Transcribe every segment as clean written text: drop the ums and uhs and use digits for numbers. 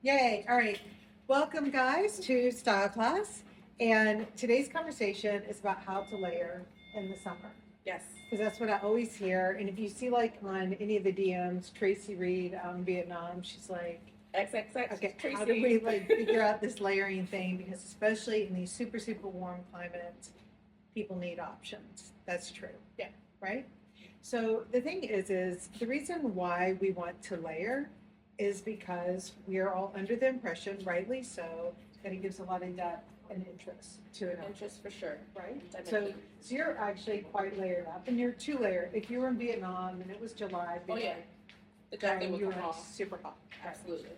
Yay. All right. Welcome, guys, to Style Class. And today's conversation is about how to layer in the summer. Yes. Because that's what I always hear. And if you see, like, on any of the DMs, Tracy Reed out in Vietnam, she's like, XXX. okay, Tracy. how do we, like, figure out this layering thing? Because especially in these super, super warm climates, people need options. That's true. Yeah. Right? So the thing is the reason why we want to layer is because we are all under the impression, rightly so, that it gives a lot of depth and interest to an outfit, Interest for sure. right? Definitely. So you're actually quite layered up, and you're two layered. If you were in Vietnam and it was July, Oh, yeah. The jacket would you come were off. super hot. Absolutely.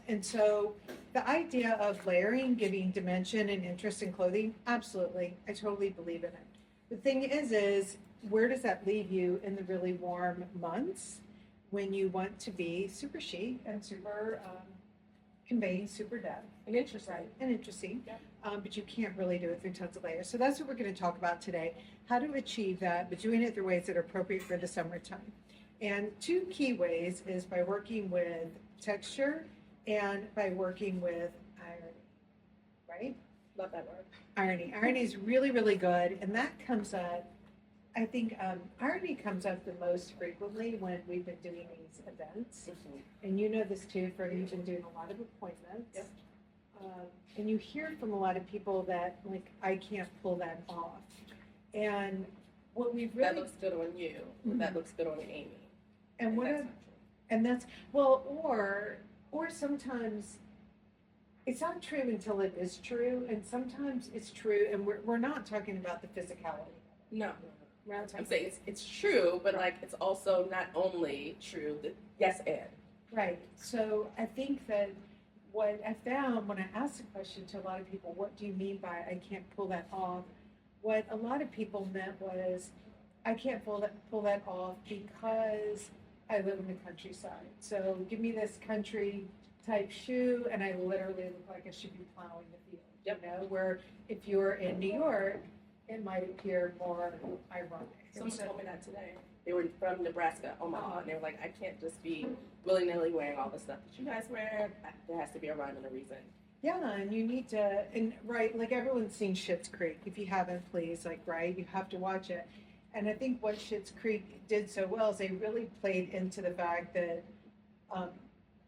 And so the idea of layering, giving dimension and interest in clothing, absolutely, I totally believe in it. The thing is where does that leave you in the really warm months when you want to be super chic and super conveying super depth? And interesting. Right, and interesting. Yeah. But you can't really do it through tons of layers. So that's what we're going to talk about today: how to achieve that, but doing it through ways that are appropriate for the summertime. And two key ways is by working with texture and by working with irony, right? Love that word. Irony. Irony is really, really good, and that comes up. I think irony comes up the most frequently when we've been doing these events, and you know this too, for you've been doing a lot of appointments. Yep. And you hear from a lot of people that, like, I can't pull that off. And what we've really That looks good on you. Mhm. That looks good on Amy. and what that's I've- not true. and that's well, or sometimes it's not true until it is true, and sometimes it's true, and we're not talking about the physicality. No. We're not talking I'm saying it's true, but like it's also not only true. Yes, and. right. So I think that what I found when I asked the question to a lot of people, what do you mean by I can't pull that off? What a lot of people meant was I can't pull that off because I live in the countryside. So give me this country type shoe, and I literally look like I should be plowing the field. Yep. You know, where if you're in New York, it might appear more ironic. Someone And so- told me that today. They were from Nebraska, Omaha, and they were like, I can't just be willy-nilly wearing all the stuff that you guys wear. There has to be a rhyme and a reason. Yeah, and you need to, and right, like everyone's seen Schitt's Creek. If you haven't, please, like, right, you have to watch it. And I think what Schitt's Creek did so well is they really played into the fact that um,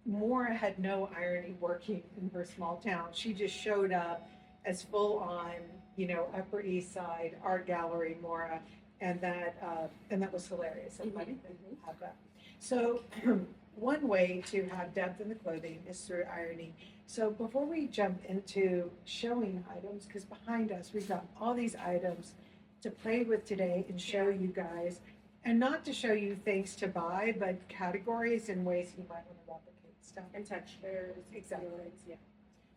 Maura had no irony working in her small town. She just showed up as full on, Upper East Side art gallery Maura, and that was hilarious. And funny to have that. So one way to have depth in the clothing is through irony. So before we jump into showing items, because behind us we've got all these items to play with today and show you guys, and not to show you things to buy, but categories and ways you might want to replicate stuff. And textures. Exactly. feelings, Yeah.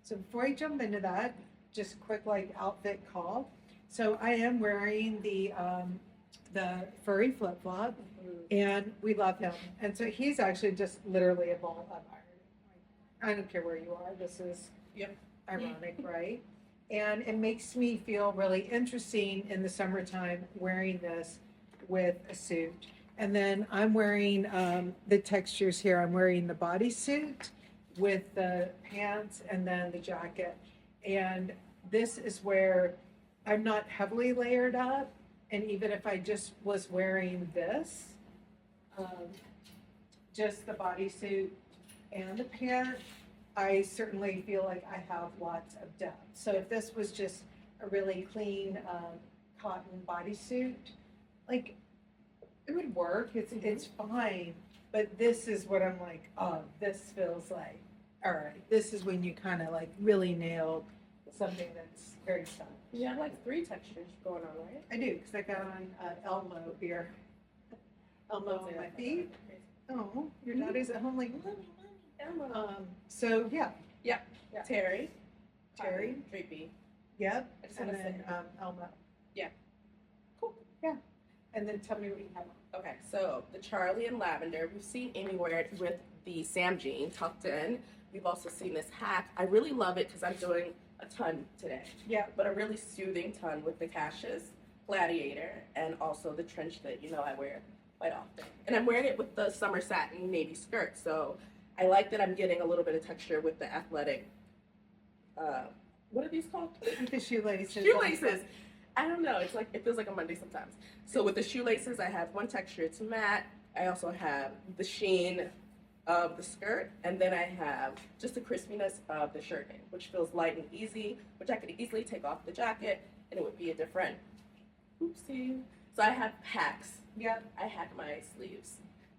So before I jump into that, just a quick outfit call. So I am wearing the furry flip flop, and we love him. And so he's actually just literally a ball of iron. I don't care where you are. This is Yep. ironic, right? And it makes me feel really interesting in the summertime wearing this with a suit. And then I'm wearing the textures here. I'm wearing the bodysuit with the pants and then the jacket. And this is where I'm not heavily layered up. And even if I just was wearing this, just the bodysuit and the pant, I certainly feel like I have lots of depth. So if this was just a really clean cotton bodysuit, like, it would work. It's fine. But this is what I'm like, oh, this feels like, all right, this is when you kind of like really nailed something that's very stylish. You have like 3 textures going on, right? I do, because I got on Elmo here. Elmo on my feet. Oh, your daughter's at home like, mommy, Elmo. so yeah. Yeah. Terry. Terry. Creepy. Yep. I just And wanna then say- Elmo. Yeah. Cool. Yeah. And then tell me what you have on. Okay, so the Charlie and Lavender, we've seen Amy wear it with the Sam jean tucked in. We've also seen this hat. I really love it because I'm doing a ton today, Yeah. but a really soothing ton with the Cassius Gladiator and also the trench that I wear quite often. And I'm wearing it with the summer satin navy skirt, so I like that I'm getting a little bit of texture with the athletic, what are these called? The shoelaces. Shoelaces. I don't know. It's like, it feels like a Monday sometimes. So with the shoelaces, I have one texture. It's matte. I also have the sheen of the skirt, and then I have just the crispiness of the shirting, which feels light and easy, which I could easily take off the jacket, and it would be a different, oopsie. So I have hacks. Yep. I hack my sleeves.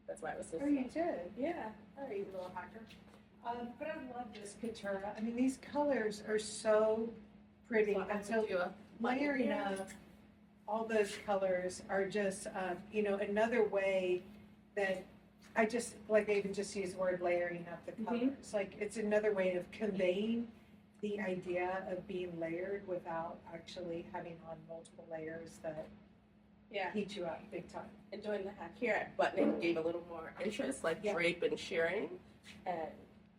That's why I was so Oh, you did? Yeah. All right, you little hacker. But I love this couture. I mean, these colors are so pretty. So And so layering up all those colors are just, another way that I just, like I even just used the word layering up the colors. Like, it's another way of conveying the idea of being layered without actually having on multiple layers that heat you up big time. And doing the hack here, buttoning gave a little more interest, like drape and shearing. And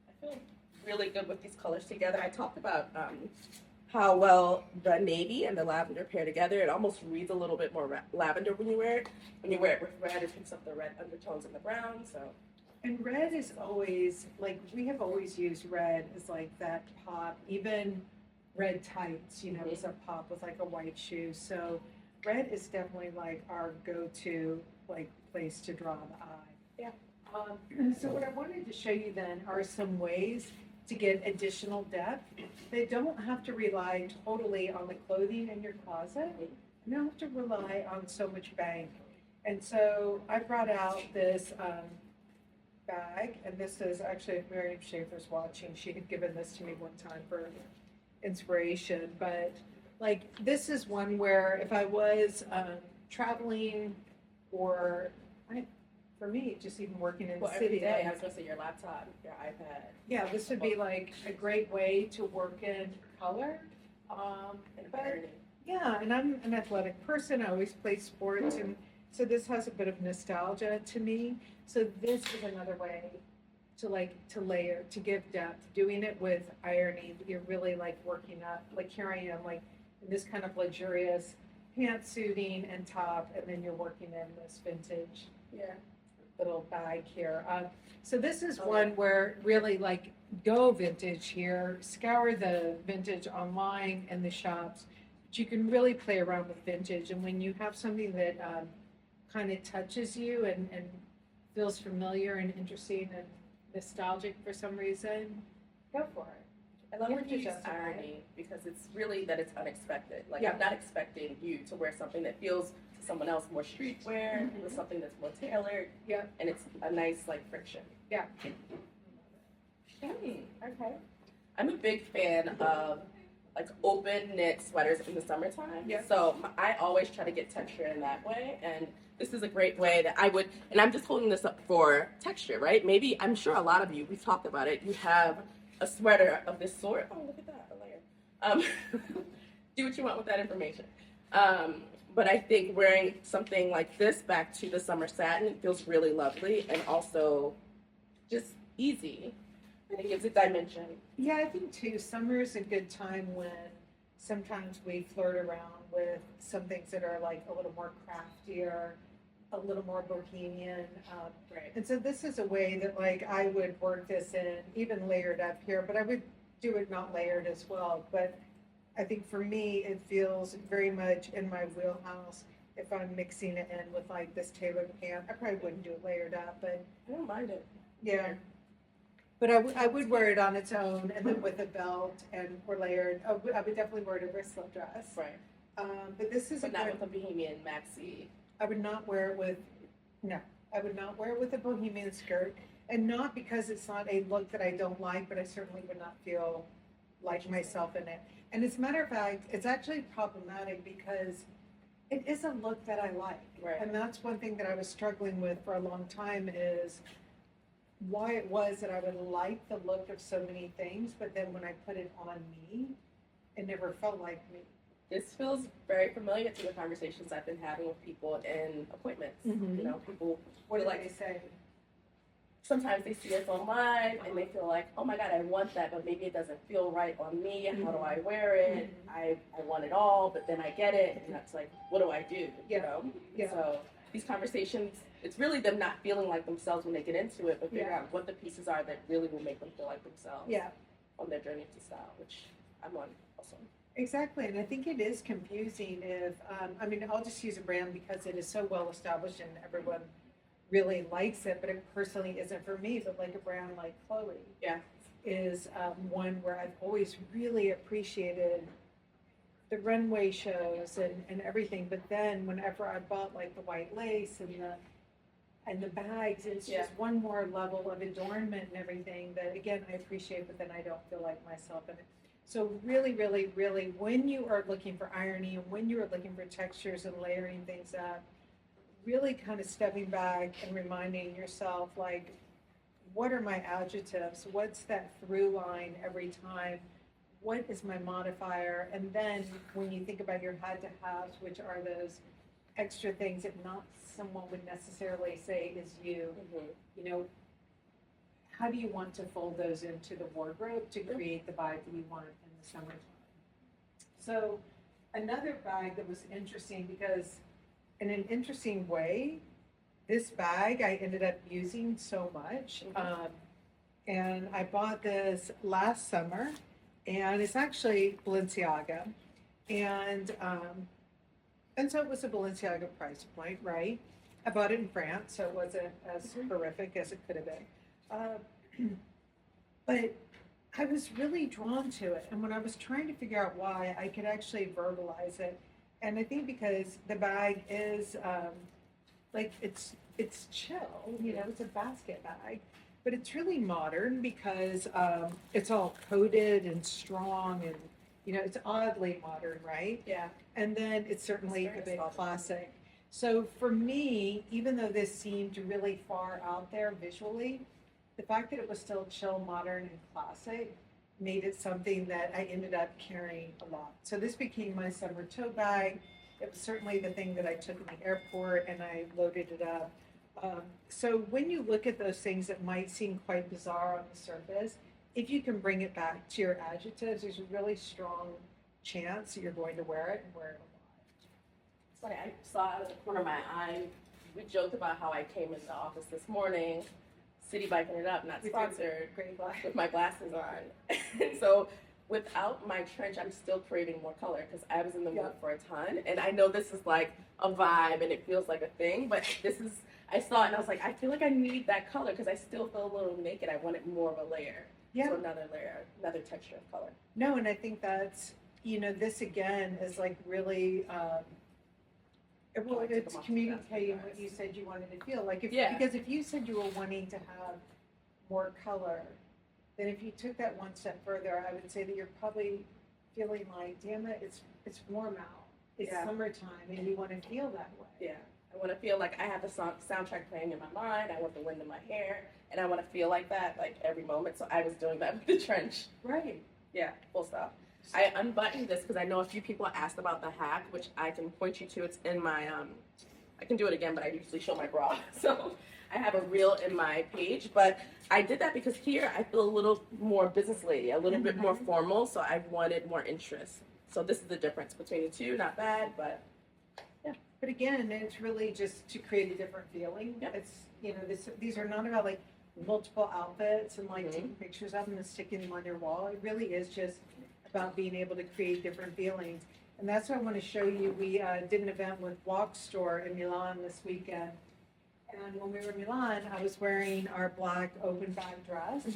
I feel really good with these colors together. I talked about how well the navy and the lavender pair together. It almost reads a little bit more lavender when you wear it. When you wear it with red, it picks up the red undertones and the brown. So. And red is always, like, we have always used red as like that pop. Even red tights, is a pop with like a white shoe. So red is definitely like our go-to like place to draw the eye. Yeah. So what I wanted to show you then are some ways to get additional depth. They don't have to rely totally on the clothing in your closet. You don't have to rely on so much bank. And so I brought out this bag, and this is actually, if Miriam Schaefer's watching, she had given this to me one time for inspiration. But like, this is one where if I was traveling or for me, just even working in the city. Every day, I was gonna say your laptop, your iPad. Yeah, this would be like a great way to work in color. Yeah, and I'm an athletic person. I always play sports, and so this has a bit of nostalgia to me. So this is another way to layer, to give depth. Doing it with ironing, you're really like working up. Like here I am, like in this kind of luxurious pantsuiting and top, and then you're working in this vintage. Little bag here. So this is one where really like go vintage here, scour the vintage online and the shops, but you can really play around with vintage. And when you have something that kind of touches you and feels familiar and interesting and nostalgic for some reason, go for it. I love when you use irony because it's really that it's unexpected. Like I'm not expecting you to wear something that feels to someone else more streetwear with something that's more tailored. And it's a nice like friction. Okay. I'm a big fan of like open knit sweaters in the summertime. So I always try to get texture in that way, and this is a great way that I would, and I'm just holding this up for texture, right? Maybe, I'm sure a lot of you, we've talked about it, you have a sweater of this sort. Oh, look at that, a layer. Do what you want with that information. But I think wearing something like this back to the summer satin feels really lovely and also just easy. And it gives it dimension. Yeah, I think too, summer is a good time when sometimes we flirt around with some things that are like a little more craftier, a little more bohemian. And so this is a way that like I would work this in, even layered up here, but I would do it not layered as well. But I think for me, it feels very much in my wheelhouse if I'm mixing it in with like this tailored pant. I probably wouldn't do it layered up, but I don't mind it. Yeah. But I would wear it on its own and then with a belt or layered. I would definitely wear it a wristlet dress. But this is not with a bohemian maxi. I would not wear it with, no, I would not wear it with a bohemian skirt. And not because it's not a look that I don't like, but I certainly would not feel like myself in it. And as a matter of fact, it's actually problematic because it is a look that I like. And that's one thing that I was struggling with for a long time is why it was that I would like the look of so many things, but then when I put it on me, it never felt like me. This feels very familiar to the conversations I've been having with people in appointments. You know, people What do they say? Sometimes they see us online and they feel like, oh my God, I want that, but maybe it doesn't feel right on me. How do I wear it? I want it all, but then I get it, and that's like, what do I do? You know? So these conversations, it's really them not feeling like themselves when they get into it, but figure out what the pieces are that really will make them feel like themselves on their journey to style, which I'm on also. Exactly, and I think it is confusing if, I mean, I'll just use a brand because it is so well established and everyone really likes it, but it personally isn't for me, but like a brand like Chloe is one where I've always really appreciated the runway shows and everything, but then whenever I bought like the white lace and the bags, it's just one more level of adornment and everything that again I appreciate, but then I don't feel like myself in it. So really, really, really, when you are looking for irony and when you are looking for textures and layering things up, really kind of stepping back and reminding yourself, like, what are my adjectives? What's that through line every time? What is my modifier? And then when you think about your had to haves, which are those extra things that not someone would necessarily say is you, you know, how do you want to fold those into the wardrobe to create the vibe that you want in the summertime? So another bag that was interesting because in an interesting way, this bag I ended up using so much. And I bought this last summer and it's actually Balenciaga. And so it was a Balenciaga price point, right? I bought it in France, so it wasn't as horrific as it could have been. But I was really drawn to it. And when I was trying to figure out why, I could actually verbalize it. And I think because the bag is like it's chill, you know, it's a basket bag, but it's really modern because it's all coated and strong and, you know, it's oddly modern, right? Yeah. And then it's certainly a bit classic. So for me, even though this seemed really far out there visually, the fact that it was still chill, modern, and classic made it something that I ended up carrying a lot. So this became my summer tote bag. It was certainly the thing that I took in the airport and I loaded it up. So when you look at those things that might seem quite bizarre on the surface, if you can bring it back to your adjectives, there's a really strong chance that you're going to wear it and wear it a lot. It's like I saw out of the corner of my eye, we joked about how I came into the office this morning, city biking it up, not sponsored, with my glasses on. And so without my trench, I'm still craving more color because I was in the mood for a ton. And I know this is like a vibe and it feels like a thing, but this is, I saw it and I was like, I feel like I need that color because I still feel a little naked. I wanted more of a layer. Yeah. So another layer, another texture of color. No, and I think that's, you know, this again is like really, well, it's communicating what you said you wanted to feel. Like, because if you said you were wanting to have more color, then if you took that one step further, I would say that you're probably feeling like, damn it, it's warm out. It's summertime, and you want to feel that way. Yeah. I want to feel like I have the soundtrack playing in my mind. I want the wind in my hair, and I want to feel like that like every moment. So I was doing that with the trench. Right. Yeah, full stop. I unbuttoned this because I know a few people asked about the hack, which I can point you to. It's in my, I can do it again, but I usually show my bra. So I have a reel in my page, but I did that because here I feel a little more business lady, a little bit more formal. So I wanted more interest. So this is the difference between the two. Not bad, but yeah. But again, it's really just to create a different feeling. Yep. It's, you know, these are not about like multiple outfits and like taking pictures of them and sticking them on your wall. It really is just about being able to create different feelings. And that's what I want to show you. We did an event with Walk Store in Milan this weekend. And when we were in Milan, I was wearing our black open back dress.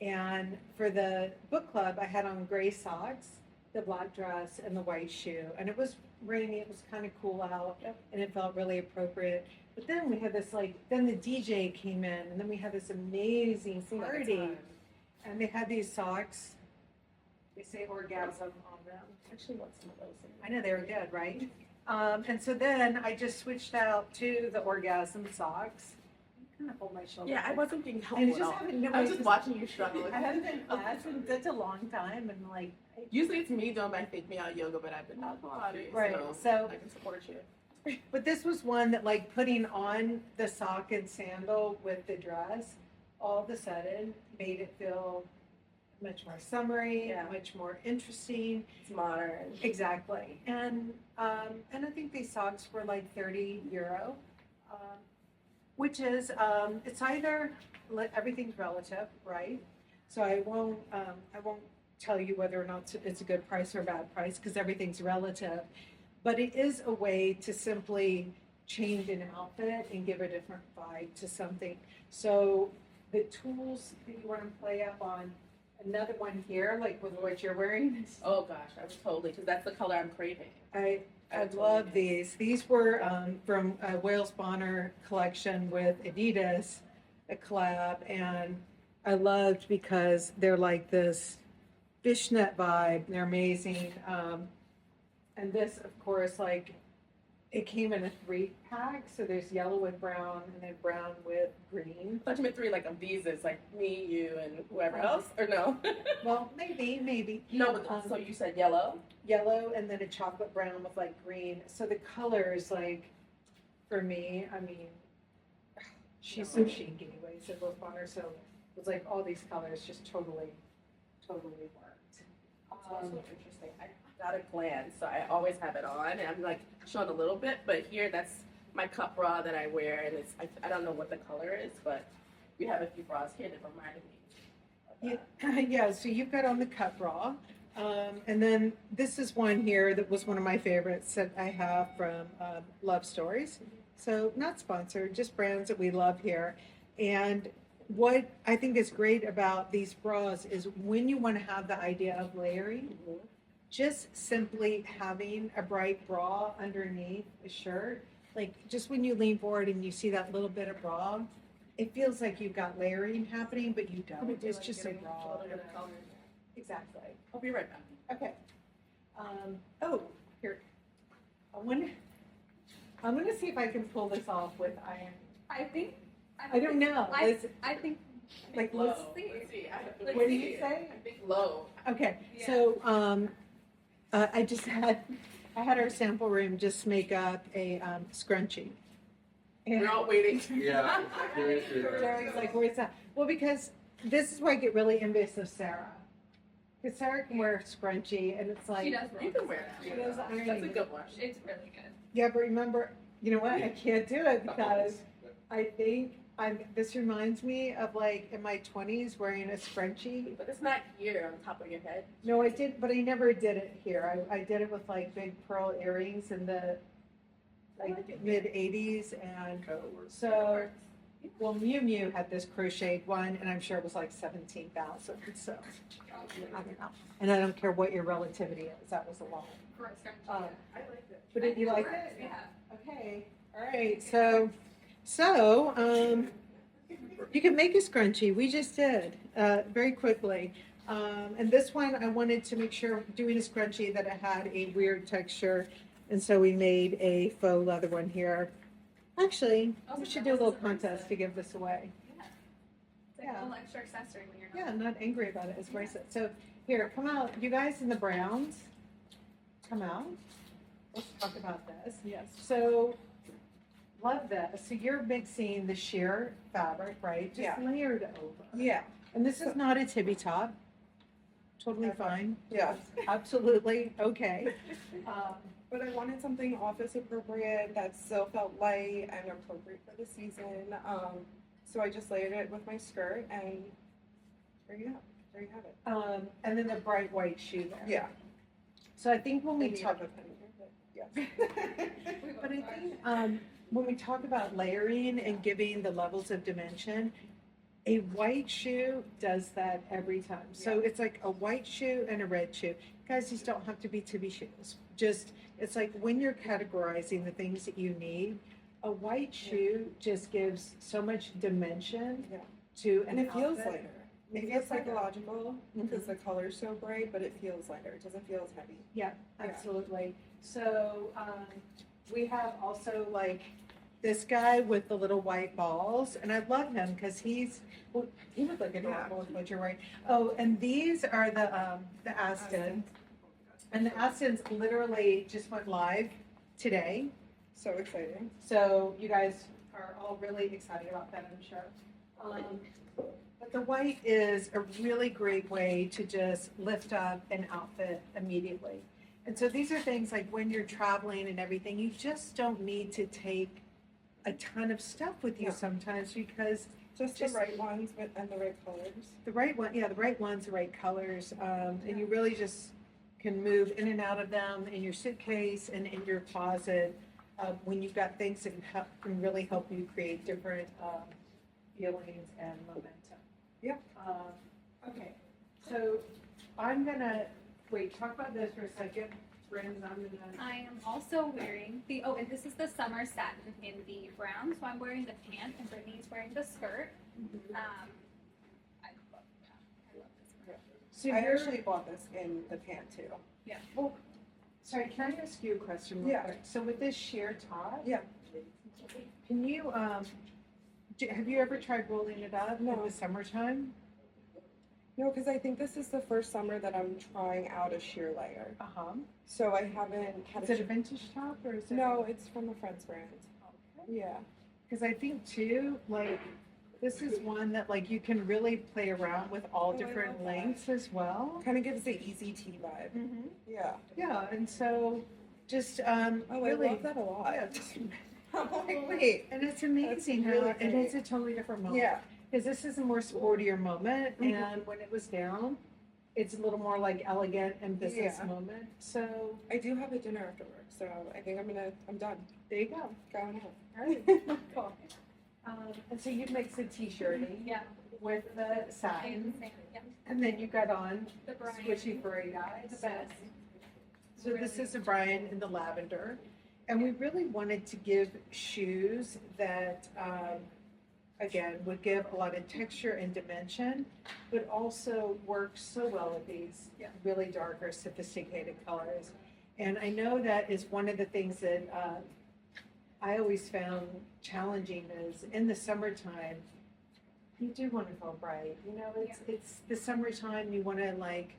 And for the book club, I had on gray socks, the black dress, and the white shoe. And it was rainy, it was kind of cool out, and it felt really appropriate. But then we had this then the DJ came in, and then we had this amazing party. And they had these socks. They say orgasm on them. Actually, want some of those. I know they were good, right? And so then I just switched out to the orgasm socks. I kind of hold my shoulder. Yeah, I wasn't being And helpful just I was just watching you struggle. I haven't been in class in such a long time, and like. Usually it's me doing my fake me out yoga, but I've been out Pilates, right. So I can support you. But this was one that like putting on the sock and sandal with the dress, all of a sudden made it feel much more summery, much more interesting. It's modern. Exactly. And I think these socks were like €30. which is it's either everything's relative, right? So I won't tell you whether or not it's a good price or a bad price because everything's relative, but it is a way to simply change an outfit and give a different vibe to something. So the tools that you want to play up on, another one here, like with what you're wearing. Oh gosh, I would totally, because that's the color I'm craving. I love these. These were from a Wales Bonner collection with Adidas, a collab, and I loved because they're like this fishnet vibe. They're amazing. And this, of course, like it came in a 3-pack, so there's yellow with brown and then brown with green. I thought you meant 3 like of these is like me, you, and whoever else, or no? Well, maybe. No, but so you said yellow? Yellow and then a chocolate brown with like green. So the colors, like for me, I mean, she's so chic anyway, so Wales Bonner. So it was like all these colors just totally worked. It's also interesting. I got a gland, so I always have it on, and I'm like showing a little bit, but here that's my cup bra that I wear, and it's I don't know what the color is, but we have a few bras here that reminded me of that. Yeah, so you've got on the cut bra. And then this is one here that was one of my favorites that I have from Love Stories. So not sponsored, just brands that we love here. And what I think is great about these bras is when you want to have the idea of layering, just simply having a bright bra underneath a shirt, like just when you lean forward and you see that little bit of bra, it feels like you've got layering happening, but you don't. It's just a bra. Exactly. I'll be right back. Okay. Oh, here. I'm gonna see if I can pull this off with iron. I don't know. I think Like, Low. let's see. Let's see. What do you say? I think low. Okay. Yeah. So I had our sample room just make up a scrunchie. And We're all waiting. Yeah. Jerry's like, where's that? Well, because this is where I get really envious of Sarah. Because Sarah can wear a scrunchie, and it's like, she does. You can wear that. She does ironing. That's a good one. It's really good. yeah, but remember, you know what? I can't do it because I think this reminds me of like in my 20s wearing a scrunchie. But it's not here on top of your head. No, I did, but I never did it here. I did it with like big pearl earrings in the like mid 80s, and so well, Miu Miu had this crocheted one, and I'm sure it was like 17,000. So I don't know, and I don't care what your relativity is. That was a lot. For a scrunchie, Um, I like it. But did you like it? it? Yeah. Okay. All right. You can make a scrunchie. We just did very quickly. And this one, I wanted to make sure doing a scrunchie that it had a weird texture, and so we made a faux leather one here. Actually, we should do a little contest to give this away. Yeah. It's like Yeah. a little extra accessory when you're not. Yeah, I'm not angry about it. It's bracelet. So here, come out, you guys in the browns. Come out. Let's talk about this. Yes. So, love this. So you're mixing the sheer fabric, right? Just Yeah. layered over. Yeah, And this is not a Tibi top. Totally fine. yeah. Absolutely okay. But I wanted something office appropriate that still felt light and appropriate for the season. So I just layered it with my skirt, and there you have it. And then the bright white shoe there. Yeah. So I think when we And you talk, have a pen here, but yeah. but I think when we talk about layering and giving the levels of dimension, a white shoe does that every time. So it's like a white shoe and a red shoe. Guys, these don't have to be Tibi shoes. Just, it's like when you're categorizing the things that you need, a white shoe just gives so much dimension Yeah. to And an it feels outfit. lighter. It It feels feels lighter. psychological because the color's so bright, but it feels lighter. It doesn't feel as heavy. Yeah, absolutely. So we have also like this guy with the little white balls, and I love him because he would look adorable with what you're wearing. Oh, and these are the Aston, and the Astons literally just went live today. So exciting. So you guys are all really excited about that, I'm sure. But the white is a really great way to just lift up an outfit immediately. And so these are things like when you're traveling and everything, you just don't need to take a ton of stuff with you Yeah. sometimes because Just the right ones and the right colors. the right one, yeah, the right ones, the right colors, and you really just can move in and out of them in your suitcase and in your closet when you've got things that can really help you create different feelings and momentum. Yeah. Okay, so I'm gonna talk about this for a second, friends. I am also wearing and this is the summer satin in the brown. So I'm wearing the pant, and Brittany's wearing the skirt. I love that. I love this skirt. So I you're actually bought this in the pant too. well. Sorry, can I ask you a question real Yeah. quick? So with this sheer top, Yeah. can you have you ever tried rolling it up in No. the summertime? No, because I think this is the first summer that I'm trying out a sheer layer. Uh huh. So I haven't had Is it a vintage top or is it? No, it's from a friend's brand. Yeah. Because I think too, like, this is one that like you can really play around with all Oh, I different love that. lengths as well. Kind of gives the easy tea vibe. Mm-hmm. Yeah. Yeah, and so just Oh, really, I love that a lot. yeah, I'm like, wait. and it's amazing That's really how and it's a totally different moment. Yeah. Because this is a more sportier moment, Mhm. and when it was down, it's a little more like elegant and business Yeah. moment. So I do have a dinner after work, so I think I'm done. there you go. Going out. All right, cool. And so you mixed the t-shirting Yeah. with the Same, satin, same. Yeah. and then you got on The Brian. squishy furry guys. The best. So this is a Brian in the lavender, and we really wanted to give shoes that, again, would give a lot of texture and dimension, but also work so well with these really darker, sophisticated colors. And I know that is one of the things that I always found challenging is in the summertime, you do want to feel bright. You know, it's the summertime. You want to like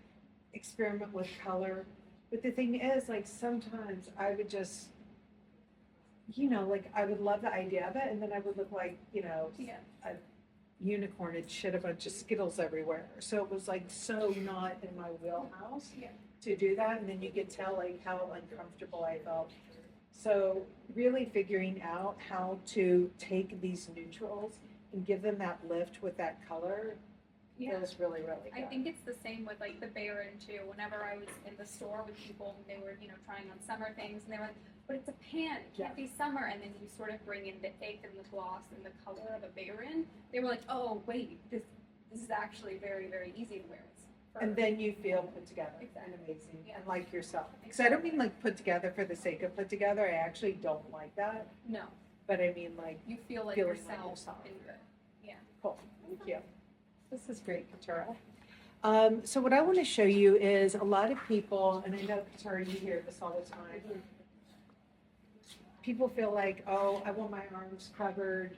experiment with color. But the thing is, like, sometimes I would just, like, I would love the idea of it, and then I would look like, Yeah. a unicorn had shit a bunch of Skittles everywhere. So it was, like, so not in my wheelhouse Yeah. to do that, and then you could tell, like, how uncomfortable I felt. So really figuring out how to take these neutrals and give them that lift with that color feels really, really good. I think it's the same with like the Baron too. Whenever I was in the store with people, they were trying on summer things, and they were like, "But it's a pant, it can't be summer." And then you sort of bring in the ink and the gloss and the color of a Baron. They were like, "Oh wait, this is actually very, very easy to wear." And then you feel put together Exactly. and amazing Yeah. and like yourself. Because I don't mean like put together for the sake of put together. I actually don't like that. No, But I mean like, you feel like Feeling like yourself yourself. and good. Yeah. cool, thank you. This is great, Katura. So what I want to show you is a lot of people, and I know Katura, you hear this all the time. People feel like, oh, I want my arms covered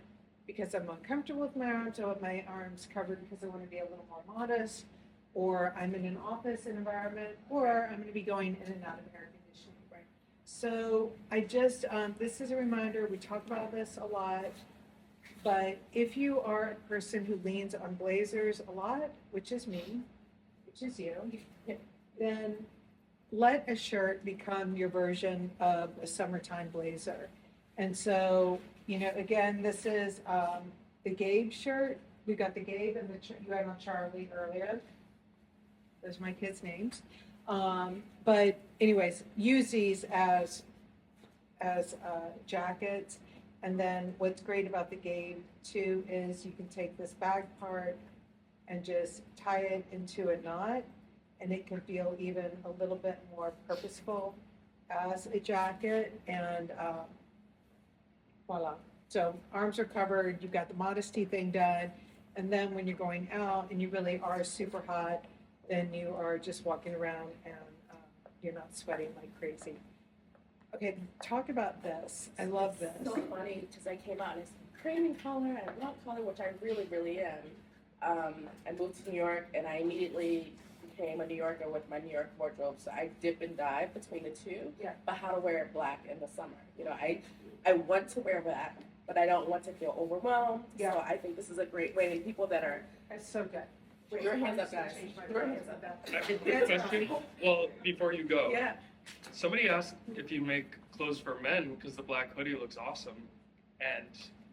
because I'm uncomfortable with my arms. I want my arms covered because I want to be a little more modest. Or I'm in an office environment, or I'm going to be going in and out of air conditioning. Right. So I just, this is a reminder, we talk about this a lot, but if you are a person who leans on blazers a lot, which is me, which is you, then let a shirt become your version of a summertime blazer. And so, again, this is the Gabe shirt. We got the Gabe and you had on Charlie earlier. Those are my kids' names. But anyways, use these as jackets. And then what's great about the Gabe too is you can take this back part and just tie it into a knot, and it can feel even a little bit more purposeful as a jacket. And voila. So arms are covered, you've got the modesty thing done, and then when you're going out and you really are super hot, then you are just walking around and you're not sweating like crazy. Okay, talk about this. I love this. It's so funny because I came out and it's creamy color and I love color, which I really, really am. I moved to New York and I immediately became a New Yorker with my New York wardrobe. So I dip and dive between the two. Yeah. But how to wear it black in the summer. I want to wear black, but I don't want to feel overwhelmed. Yeah. So I think this is a great way. And people that are, It's so good. Wait, your hands up, guys. Your hands up. I have a quick question. Well, before you go, Yeah. somebody asked if you make clothes for men because the black hoodie looks awesome. and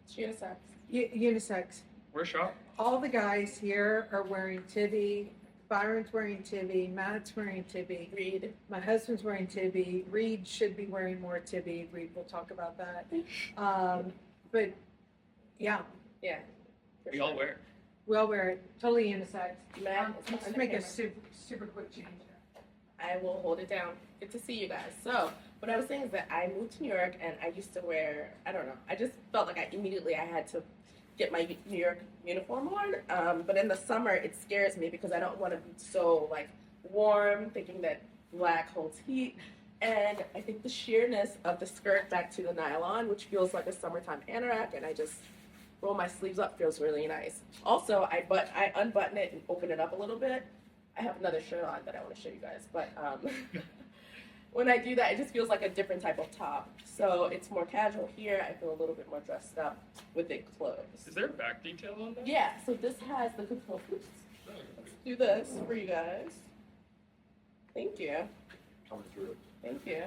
It's unisex. Unisex. where shop? All the guys here are wearing Tibi. Byron's wearing Tibi. Matt's wearing Tibi. Read. My husband's wearing Tibi. Reed should be wearing more Tibi. Reed, we'll talk about that. But yeah, Yeah. for We sure. all wear. we all wear it. Totally unisex. Matt, it's Let's behind the make a camera. super quick change. I will hold it down. Good to see you guys. So, what I was saying is that I moved to New York and I used to wear, I don't know, I just felt like I had to get my New York uniform on. But in the summer, it scares me because I don't want to be so like warm, thinking that black holds heat. And I think the sheerness of the skirt back to the nylon, which feels like a summertime anorak, and I just roll my sleeves up, feels really nice. Also, I unbutton it and open it up a little bit. I have another shirt on that I want to show you guys, but when I do that, it just feels like a different type of top. So it's more casual here. I feel a little bit more dressed up with it closed. Is there a back detail on that? Yeah, so this has the components. Let's do this for you guys. Thank you. Coming through. Thank you.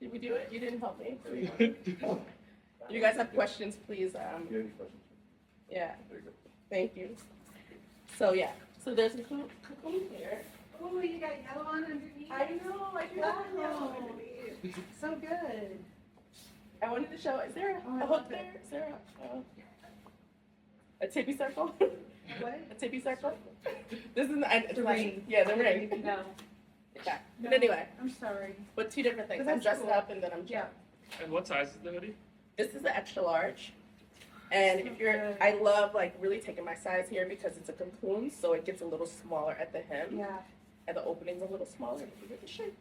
Did we do it? You didn't help me. You guys have questions, please. You have any questions? Yeah, There you go. thank you. So yeah, so there's a cocoon here. Oh, you got yellow on underneath. I know, I do not know. So good. I wanted to show, is there Oh, I a hook love there? it. Is there a Tibi circle? What? A Tibi circle? This is, it's The like- ring. Yeah, the ring. No. Yeah. No. But anyway, I'm sorry. but two different things. But I'm that's dressed cool. up and then I'm Yeah. And what size is the hoodie? This is the extra large. And So if you're, good. I love like really taking my size here because it's a cocoon, so it gets a little smaller at the hem, Yeah. and the opening's a little smaller. If you get the shape.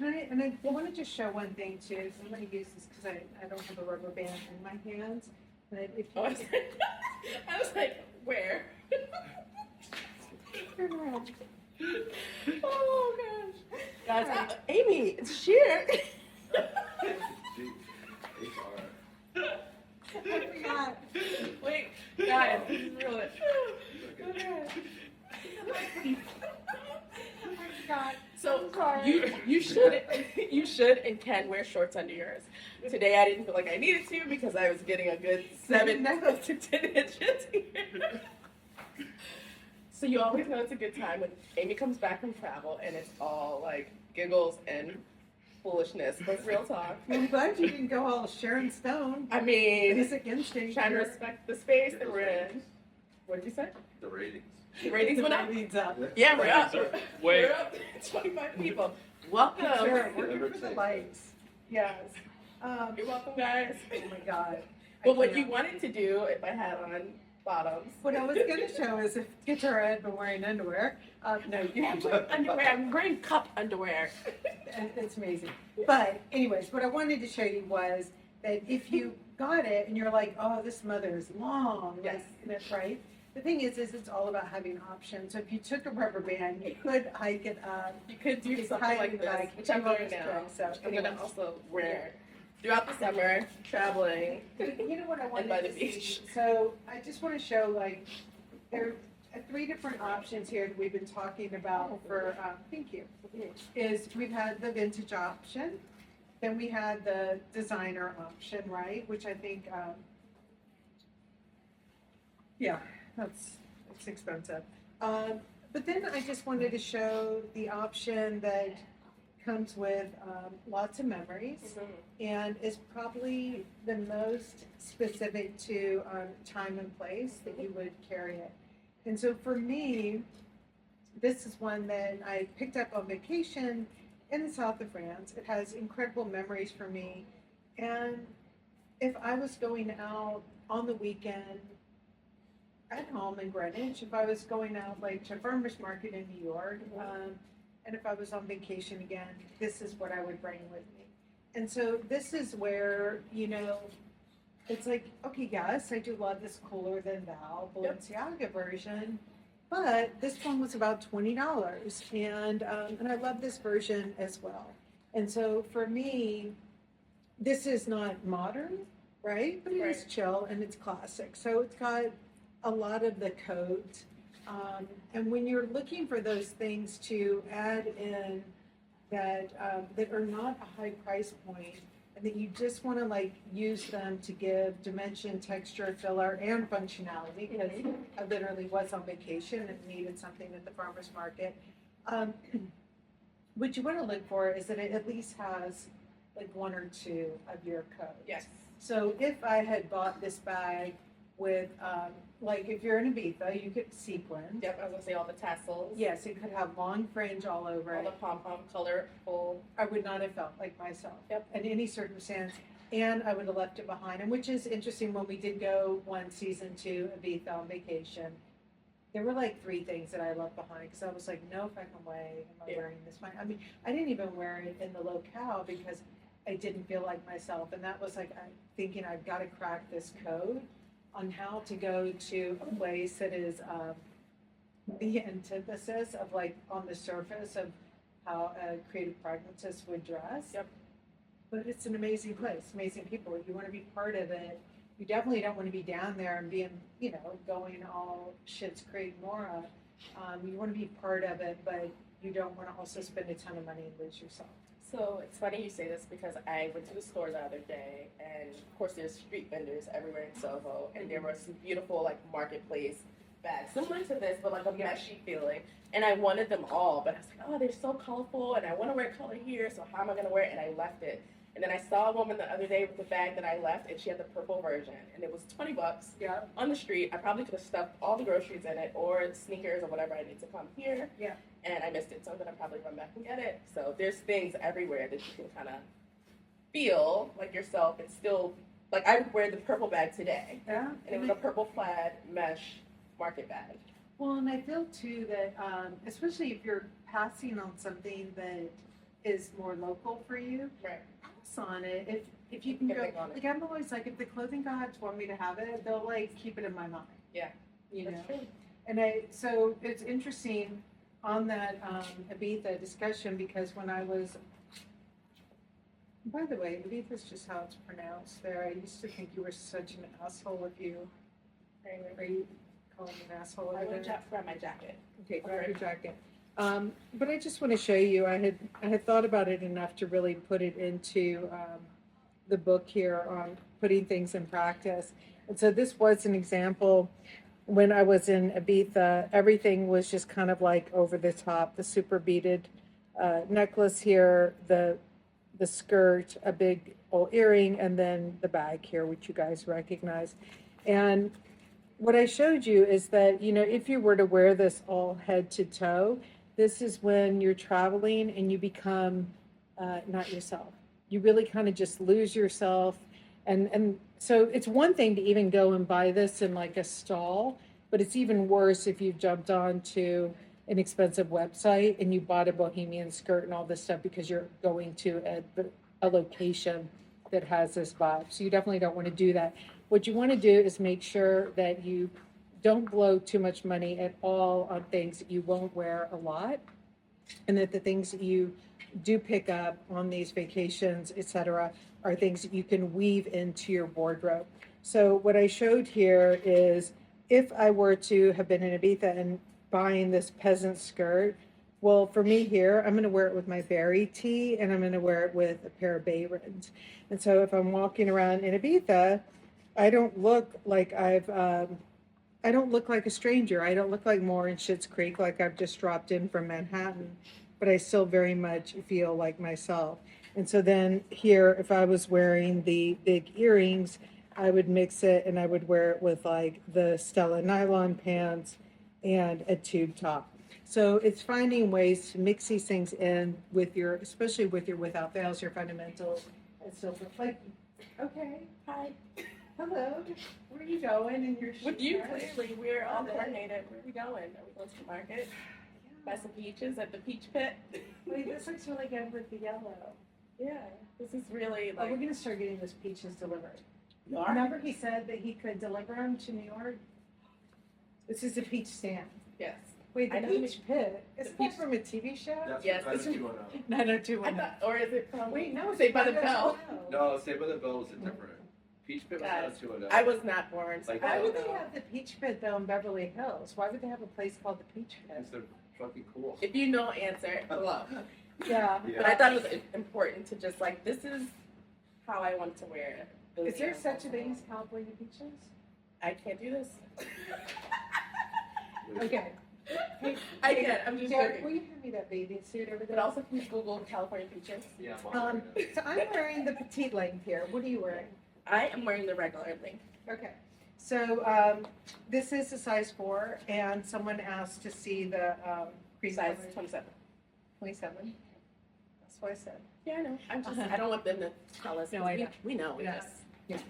And I want to just show one thing too. So I'm going to use this because I don't have a rubber band in my hands. But if Oh, you I was like, where? turn around, Oh gosh, guys, Amy, it's sheer. I forgot. Wait, guys, this is real. I forgot. So Sorry. you should and can wear shorts under yours. Today I didn't feel like I needed to because I was getting a good 7 to 10 inches here. So you always know it's a good time when Amy comes back from travel and it's all like giggles and foolishness, but real talk. I'm glad you didn't go all Sharon Stone. I mean, Basic instinct. trying to respect the space that we're in. What did you say? The ratings. The ratings went up. Leads up. Yeah, we're up. Wait. We're up 25 people. Welcome. Sure, we're good for the lights. Yes. You're welcome, guys. Oh my God. But what can't. you wanted to do, if I had on bottoms. What I was going to show is if Guitar had been wearing underwear. No, you I'm wearing underwear. I'm wearing cup underwear. and it's amazing. But anyways, what I wanted to show you was that if you got it and you're like, oh, this mother is long, Yes. like, that's right. The thing is it's all about having options. So if you took a rubber band, you could hike it up. You could do You could something hike like it this, like which I'm two wearing now. hours straight, so I'm gonna anyways. also wear throughout the summer, traveling. You know what I wanted by the to beach. see? So I just want to show like there are 3 different options here that we've been talking about for. Thank you. Is we've had the vintage option, then we had the designer option, right? Which I think, yeah, it's expensive. But then I just wanted to show the option that comes with lots of memories and is probably the most specific to time and place that you would carry it. And so for me, this is one that I picked up on vacation in the south of France. It has incredible memories for me. And if I was going out on the weekend at home in Greenwich, if I was going out like to farmer's market in New York, and if I was on vacation again, this is what I would bring with me. And so this is where, it's like, okay, yes, I do love this Cooler Than Thou Balenciaga version, but this one was about $20, and I love this version as well. And so for me, this is not modern, right? But it is chill and it's classic. So it's got a lot of the codes. And when you're looking for those things to add in that are not a high price point, and that you just want to like use them to give dimension, texture, filler, and functionality. Because I literally was on vacation and needed something at the farmer's market. What you want to look for is that it at least has like one or two of your codes. Yes. So if I had bought this bag with, like if you're in Ibiza, you could sequin. Yep, I was gonna say all the tassels. Yes, it could have long fringe all over All the it. pom-pom colorful. I would not have felt like myself. Yep. In any circumstance, and I would have left it behind. And which is interesting, when we did go one season to Ibiza on vacation, there were like 3 things that I left behind because I was like, no fucking way am I Yeah. wearing this. I mean, I didn't even wear it in the locale because I didn't feel like myself. And that was like, I'm thinking I've got to crack this code on how to go to a place that is the antithesis of like on the surface of how a creative pragmatist would dress. Yep. But it's an amazing place, amazing people. You want to be part of it. You definitely don't want to be down there and being, you know, going all Schitt's Creek Mora. You want to be part of it, but you don't want to also spend a ton of money and lose yourself. So it's funny you say this because I went to the store the other day, and of course there's street vendors everywhere in Soho, and there were some beautiful like marketplace bags, similar to this, but like a meshy feeling. And I wanted them all, but I was like, oh, they're so colorful, and I want to wear color here, so how am I gonna wear it? And I left it. And then I saw a woman the other day with the bag that I left, and she had the purple version, and it was $20 Yeah. on the street. I probably could have stuffed all the groceries in it, or sneakers, or whatever I need to come here. Yeah. And I missed it, so I'm gonna probably run back and get it. So there's things everywhere that you can kind of feel like yourself and still, like I would wear the purple bag today, Yeah. and it was a purple plaid mesh market bag. Well, and I feel too that, especially if you're passing on something that is more local for you, Right. pass on it. If you can Get go, big on it. like I'm always like, if the clothing gods want me to have it, they'll like keep it in my mind. Yeah. You know. That's true. And so it's interesting on that Ibiza discussion because when I was, by the way, Ibiza is just how it's pronounced there. I used to think you were such an asshole if you, are you calling me an asshole? I over would there? grab my jacket. Okay, grab your jacket. But I just want to show you, I had thought about it enough to really put it into the book here on putting things in practice. And so this was an example. When I was in Ibiza, everything was just kind of like over the top, the super beaded necklace here, the skirt, a big old earring, and then the bag here, which you guys recognize. And what I showed you is that, you know, if you were to wear this all head to toe, this is when you're traveling and you become not yourself. You really kind of just lose yourself. And so it's one thing to even go and buy this in like a stall, but it's even worse if you've jumped onto an expensive website and you bought a bohemian skirt and all this stuff because you're going to a location that has this vibe. So you definitely don't want to do that. What you want to do is make sure that you don't blow too much money at all on things that you won't wear a lot, and that the things that you do pick up on these vacations, etc., are things that you can weave into your wardrobe. So what I showed here is if I were to have been in Ibiza and buying this peasant skirt, well, for me here, I'm going to wear it with my berry tee and I'm going to wear it with a pair of Bayrons. And so if I'm walking around in Ibiza, I don't look like I don't look like a stranger. I don't look like more in Schitt's Creek, like I've just dropped in from Manhattan, but I still very much feel like myself. And so then here, if I was wearing the big earrings, I would mix it and I would wear it with like the Stella nylon pants and a tube top. So it's finding ways to mix these things in with your, especially with your without fails, your fundamentals, and so forth. Like, okay, hi, hello, where are you going in your With you, shirt? clearly, we're all coordinated. Where are we going? Are we going to the market? Buy some peaches at the peach pit? Wait, this looks really good with the yellow. Yeah, this is really Oh, we're like. gonna start getting those peaches delivered. You are? Remember he said that he could deliver them to New York? This is a peach stand. Yes. Wait, I the know the peach pit, isn't peach- that from a TV show? That's Yes, what it's- 90210. 90210. I thought, or is it from? Wait, no, Saved by the it's Bell. 90210. No, Saved by the Bell was a different. Peach Pit was Guys, 90210. I was not born. So Like, Why I would don't they know. have the peach pit though in Beverly Hills? Why would they have a place called the peach pit? Because they're fucking cool. If you know, answer below. Yeah. Yeah. But I thought it was important to just like, this is how I want to wear it. Really Is there care. such a thing as California beaches? I can't do this. Okay. Hey, I can't. I'm just Derek, joking. will you hand me that bathing suit over But there? also, please Google California beaches. Yeah, I'm on right now. So I'm wearing the petite length here. What are you wearing? I am wearing the regular length. Okay. So this is a size 4, and someone asked to see the Size pre-size 27. 27. That's what I said. Yeah, I know. I don't want them to tell us. No, I know. We know. Yes. Yes.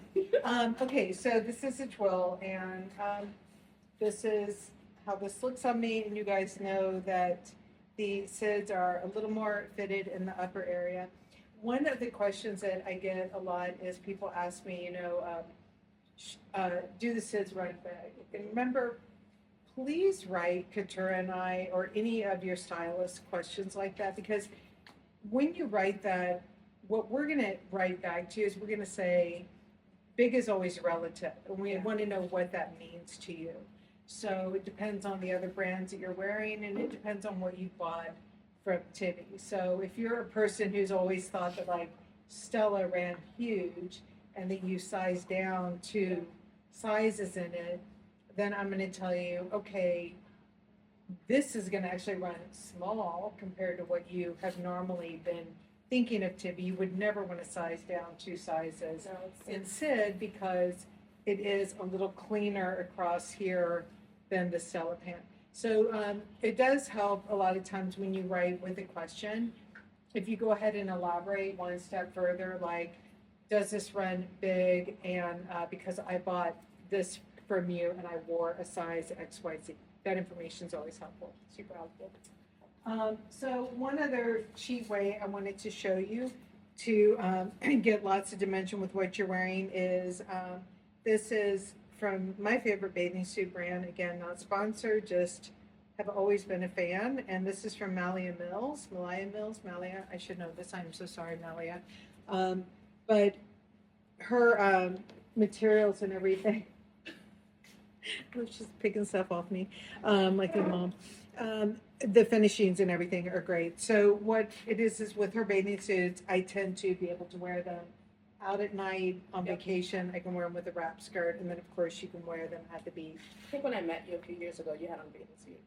Okay, so this is a twill, and this is how this looks on me, and you guys know that the SIDS are a little more fitted in the upper area. One of the questions that I get a lot is people ask me, do the SIDS run big? And remember, please write Katura and I or any of your stylists questions like that, because when you write that, what we're going to write back to you is we're going to say, big is always relative, and we want to know what that means to you. So it depends on the other brands that you're wearing, and it depends on what you bought from Tibi. So if you're a person who's always thought that like Stella ran huge, and then you size down 2 sizes in it, then I'm going to tell you, okay, this is going to actually run small compared to what you have normally been thinking of Tibi. You would never want to size down 2 sizes So in Sid because it is a little cleaner across here than the Stella pant. So it does help a lot of times when you write with a question. If you go ahead and elaborate one step further, like, does this run big? And because I bought this from you and I wore a size XYZ. That information is always helpful, super helpful. So one other cheap way I wanted to show you to get lots of dimension with what you're wearing is this is from my favorite bathing suit brand. Again, not sponsored, just have always been a fan. And this is from Malia Mills. I should know this. I'm so sorry, Malia. But her materials and everything. I was just picking stuff off me, like your mom. The finishings and everything are great. So what it is with her bathing suits, I tend to be able to wear them out at night on vacation. I can wear them with a wrap skirt, and then of course you can wear them at the beach. I think when I met you a few years ago, you had on a bathing suit.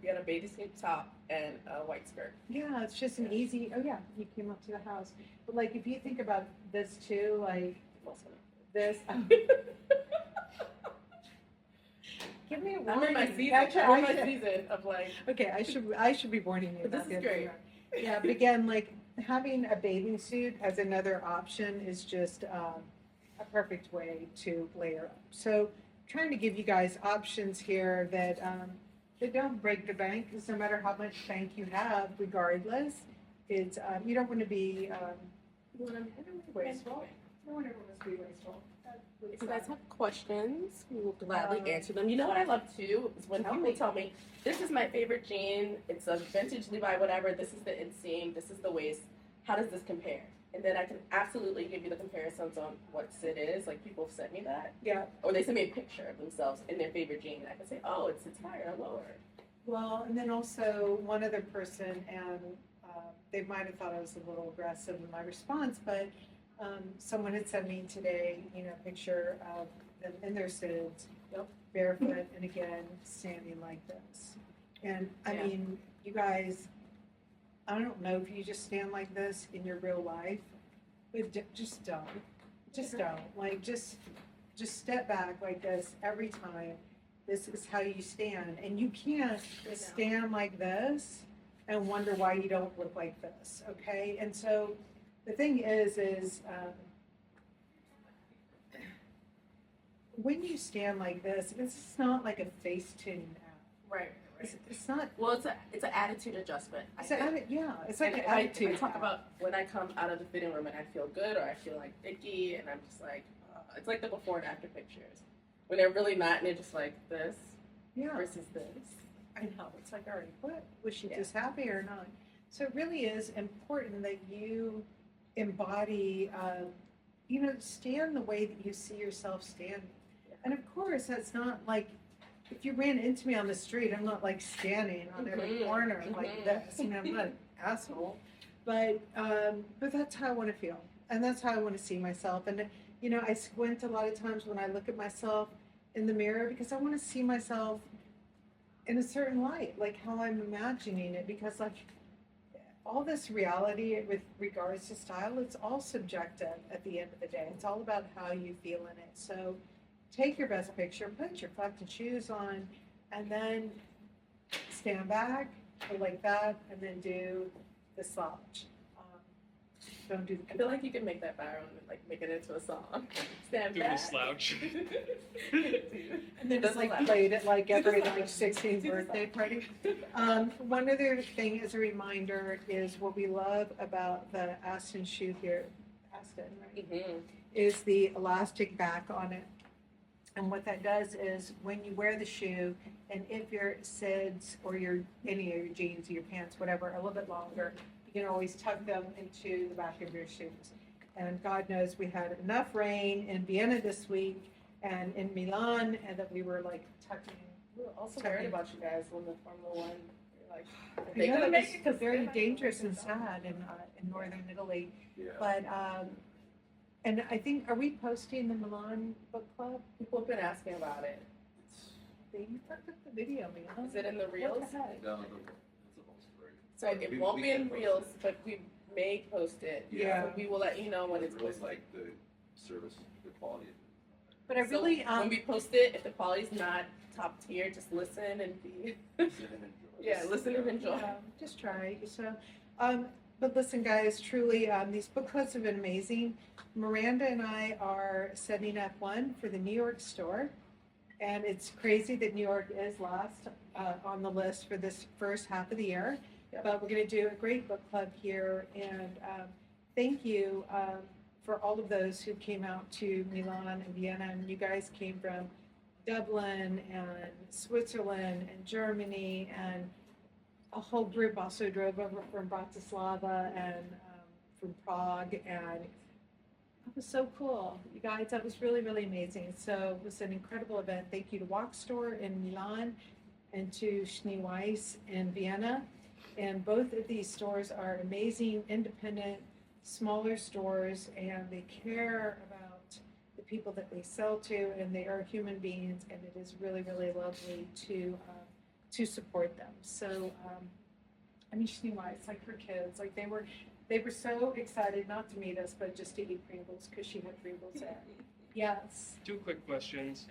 You had a bathing suit top and a white skirt. Yeah, it's just an easy. Oh yeah, you came up to the house. But like if you think about this too, like this. Give me a I'm warning. in my season. Actually, I'm in I my should- season of like. Okay, I should be warning you. But this about is the other great. one. Yeah, but again, like having a bathing suit as another option is just a perfect way to layer up. So, trying to give you guys options here that don't break the bank, because no matter how much bank you have, regardless, it's you don't want to be wasteful. No one ever wants to be wasteful. If you guys have questions, we will gladly answer them. You know what I love too is when people tell me, this is my favorite jean, it's a vintage Levi, whatever, this is the inseam, this is the waist, how does this compare? And then I can absolutely give you the comparisons on what Sid is. Like people have sent me that. Yeah. Or they send me a picture of themselves in their favorite jean. And I can say, oh, it's higher or lower. Well, and then also one other person, and they might have thought I was a little aggressive in my response, but someone had sent me today, a picture of them in their SIDS, barefoot, and again, standing like this. And I mean, you guys, I don't know if you just stand like this in your real life, but just don't. Just don't. Like, just step back like this every time. This is how you stand. And you can't stand like this and wonder why you don't look like this, okay? And so the thing is when you stand like this, it's not like a Facetune app. Right. It's not. Well, it's an attitude adjustment. It's like an I attitude. talk about when I come out of the fitting room and I feel good or I feel like icky and I'm just like, it's like the before and after pictures. When they're really not and they're just like this versus this. I know. It's like, all right, what? Was she just happy or not? So it really is important that you embody, stand the way that you see yourself standing. And of course, that's not like, if you ran into me on the street, I'm not like standing on every corner like this. I'm not an asshole. But that's how I want to feel. and that's how I want to see myself. And you know, I squint a lot of times when I look at myself in the mirror because I want to see myself in a certain light, like how I'm imagining it. Because like all this reality with regards to style, it's all subjective at the end of the day. It's all about how you feel in it. So take your best picture, put your fucking shoes on, and then stand back or like that, and then do the slouch. Don't do the. I feel like you can make that viral and like make it into a song. Stand Do back. the slouch. And then just like Doesn't played it like every laugh. like 16th birthday party. One other thing as a reminder is what we love about the Aston shoe here, Aston, right? Mhm. Is the elastic back on it. And what that does is when you wear the shoe, and if your SIDS or your any of your jeans or your pants, whatever, are a little bit longer, you can always tuck them into the back of your shoes. And God knows we had enough rain in Vienna this week and in Milan, and that we were like tucking. We were also worried about you guys when the Formula One. You're like, are They they gonna make it? it's 'Cause very they're not dangerous gonna and make it. sad in northern Italy. Yeah. But and I think, are we posting the Milan book club? People have been asking about it. You fucked up the video, man. Is it in the What reels? the heck? No, that's a whole story. So it We- won't we be in can post reels, it. but we may post it. Yeah. So we will let you know when it's really posted. like the service, the quality of it. But I really, So when we post it, if the quality's not top tier, just listen and be. Listen and enjoy. Yeah, listen and enjoy. just try. So, but listen, guys, truly, these book clubs have been amazing. Miranda and I are setting up one for the New York store, and it's crazy that New York is last on the list for this first half of the year. Yep. But we're going to do a great book club here, and thank you for all of those who came out to Milan and Vienna. And you guys came from Dublin and Switzerland and Germany, and a whole group also drove over from Bratislava and from Prague, and it was so cool. You guys, that was really, really amazing. So it was an incredible event. Thank you to Walk Store in Milan and to Schneeweiss in Vienna. And both of these stores are amazing, independent, smaller stores, and they care about the people that they sell to, and they are human beings, and it is really, really lovely to support them. So, I mean, Schneeweiss, like her kids, like they were so excited not to meet us, but just to eat Pringles because she had Pringles there. Yes. 2 quick questions.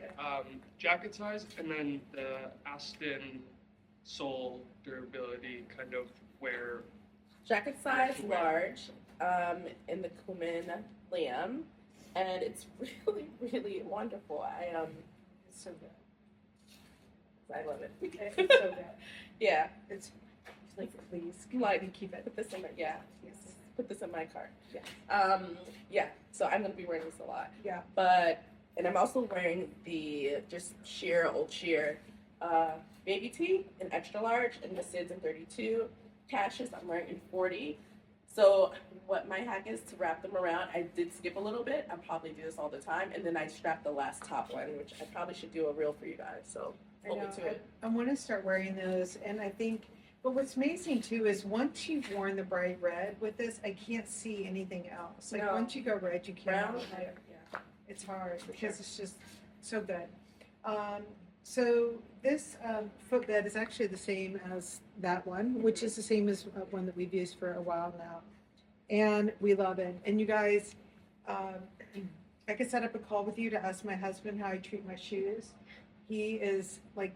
Jacket size and then the Aston sole durability kind of wear. Jacket size large, in the Cumin Liam, and it's really, really wonderful. It's so good. I love it. It's so good. Yeah, It's like, please, like keep it. put this in my put this in my cart. Yeah. Yeah. So I'm gonna be wearing this a lot. Yeah. But and I'm also wearing the just old sheer baby tee in extra large and the SIDS in 32. Cashes I'm wearing in 40. So what my hack is to wrap them around. I did skip a little bit. I probably do this all the time, and then I strap the last top one, which I probably should do a reel for you guys. So I hold know. me to it. I want to start wearing those, and I think. But what's amazing too is once you've worn the bright red with this, I can't see anything else. Like No. once you go red, you can't. Brown. Yeah. It's hard because it's just so good. So this footbed is actually the same as that one, which is the same as one that we've used for a while now, and we love it. And you guys, I could set up a call with you to ask my husband how I treat my shoes. He is like,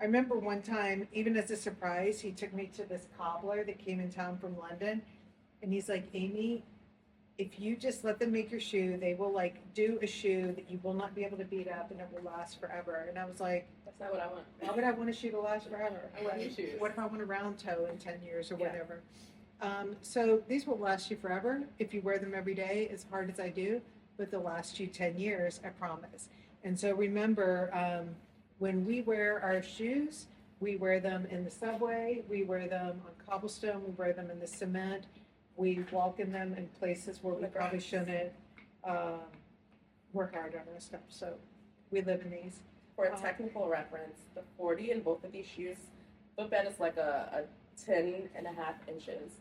I remember one time, even as a surprise, he took me to this cobbler that came in town from London, and he's like, Amy, if you just let them make your shoe, they will like do a shoe that you will not be able to beat up, and it will last forever. And I was like, That's not what I want. why would I want a shoe to last forever? I want new shoes. What if I want a round toe in 10 years or Yeah. whatever? So these will last you forever if you wear them every day, as hard as I do, but they'll last you 10 years, I promise. And so remember, when we wear our shoes, we wear them in the subway, we wear them on cobblestone, we wear them in the cement, we walk in them in places where we probably shouldn't work hard on our stuff. So we live in these. For a technical reference, the 40 in both of these shoes, footbed is like a 10 and a half inches.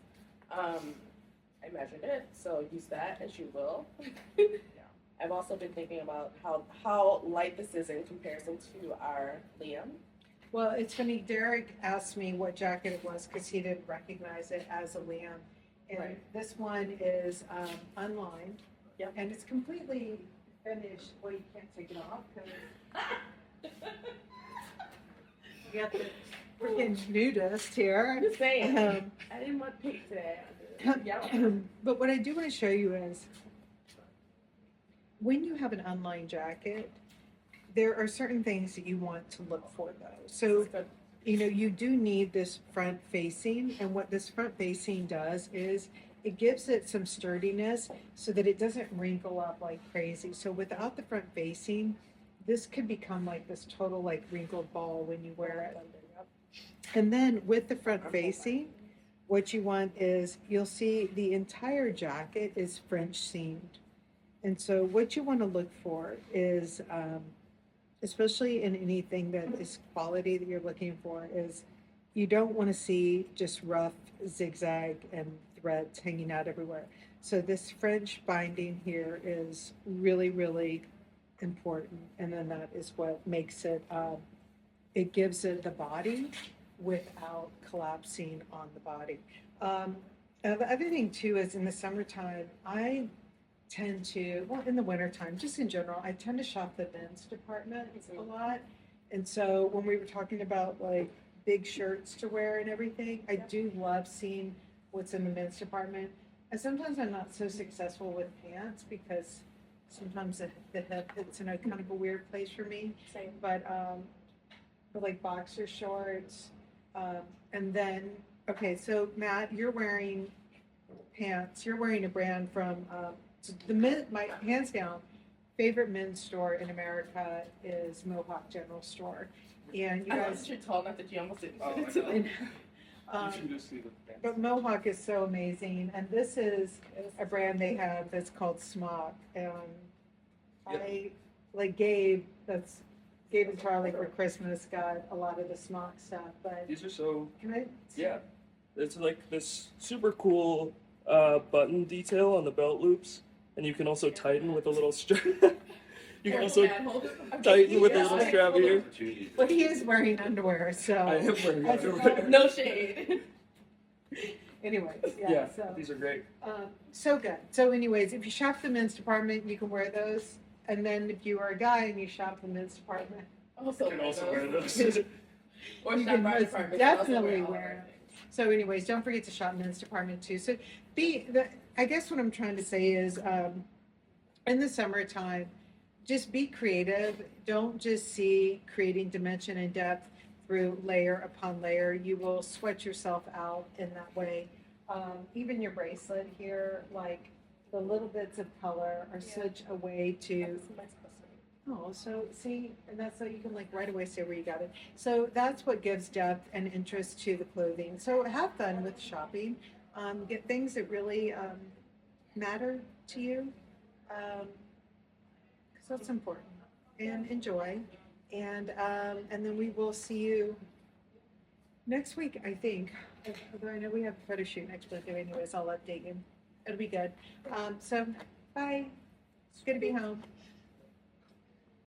I measured it, so use that as you will. I've also been thinking about how light this is in comparison to our Liam. Well, it's funny. Derek asked me what jacket it was because he didn't recognize it as a Liam, and Right. this one is unlined, Yep. and it's completely finished. Well, you can't take it off because you got the freaking nudist here. I'm just saying. Um, I didn't want pink today. Yeah. but what I do want to show you is when you have an unlined jacket, there are certain things that you want to look for though. So, you know, you do need this front facing, and what this front facing does is it gives it some sturdiness so that it doesn't wrinkle up like crazy. So without the front facing, this could become like this total like wrinkled ball when you wear it. And then with the front facing, what you want is you'll see the entire jacket is French seamed. And so what you want to look for is, especially in anything that is quality that you're looking for, is you don't want to see just rough zigzag and threads hanging out everywhere. So this French binding here is really, really important. And then that is what makes it, it gives it the body without collapsing on the body. And the other thing too is in the summertime, I tend to, well, in the wintertime, just in general, I tend to shop the men's department a lot. And so when we were talking about like big shirts to wear and everything, I do love seeing what's in the men's department. And sometimes I'm not so successful with pants because sometimes the hip hits in a kind of a weird place for me. Same. But like boxer shorts, and then, okay, so Matt, you're wearing pants. You're wearing a brand from my hands down favorite men's store in America is Mohawk General Store, and you I guys. noticed you're tall enough that you almost didn't Oh, fit I into know. it. You should just see the pants. But Mohawk is so amazing, and this is a brand they have that's called Smock, and I like Gabe and Charlie for Christmas got a lot of the Smock stuff, but These are so, can I? yeah. It's like this super cool button detail on the belt loops, and you can also tighten with a little strap. You can also tighten with a little strap here. Opportunity. Well, he is wearing underwear, so. I am wearing That's underwear. No shade. Anyways, Yeah, yeah, so. these are great. So good. So anyways, if you shop the men's department, you can wear those. And then if you are a guy and you shop the men's department, Also, You can also wear those. Or you shop can our most department. You can also definitely all wear our things. so anyways, don't forget to shop men's department too. So I guess what I'm trying to say is, in the summertime, just be creative. Don't just see creating dimension and depth through layer upon layer. You will sweat yourself out in that way. Even your bracelet here, like the little bits of color are such a way to. Oh, so see, and that's so you can like right away say where you got it. So that's what gives depth and interest to the clothing. So have fun with shopping. Get things that really matter to you, because that's important. And enjoy. And then we will see you next week, I think. Although I know we have a photo shoot next week. Anyways, I'll update you. It'll be good. So bye. It's good to be home.